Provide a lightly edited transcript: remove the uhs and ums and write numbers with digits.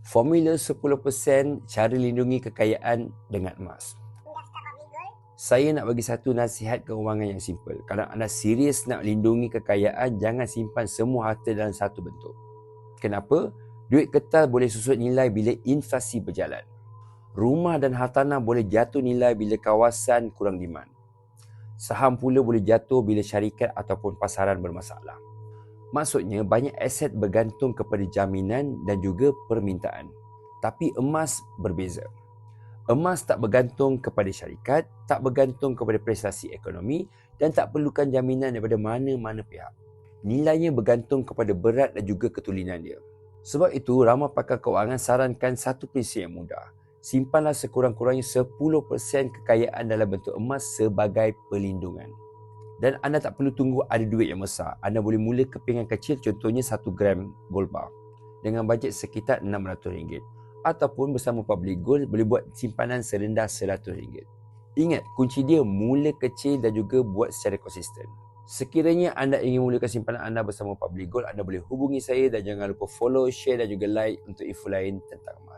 Formula 10% cara lindungi kekayaan dengan emas. Saya nak bagi satu nasihat keuangan yang simple. Kalau anda serius nak lindungi kekayaan, jangan simpan semua harta dalam satu bentuk. Kenapa? Duit kertas boleh susut nilai bila inflasi berjalan. Rumah dan hartanah boleh jatuh nilai bila kawasan kurang demand. Saham pula boleh jatuh bila syarikat ataupun pasaran bermasalah. Maksudnya, banyak aset bergantung kepada jaminan dan juga permintaan. Tapi emas berbeza. Emas tak bergantung kepada syarikat, tak bergantung kepada prestasi ekonomi dan tak perlukan jaminan daripada mana-mana pihak. Nilainya bergantung kepada berat dan juga ketulinan dia. Sebab itu, ramai pakar keuangan sarankan satu prinsip yang mudah. Simpanlah sekurang-kurangnya 10% kekayaan dalam bentuk emas sebagai perlindungan. Dan anda tak perlu tunggu ada duit yang besar. Anda boleh mula kepingan kecil, contohnya 1 gram gold bar dengan bajet sekitar RM600. Ataupun bersama Public Gold boleh buat simpanan serendah RM100. Ingat, kunci dia mula kecil dan juga buat secara konsisten. Sekiranya anda ingin mulakan simpanan anda bersama Public Gold, anda boleh hubungi saya dan jangan lupa follow, share dan juga like untuk info lain tentang emas.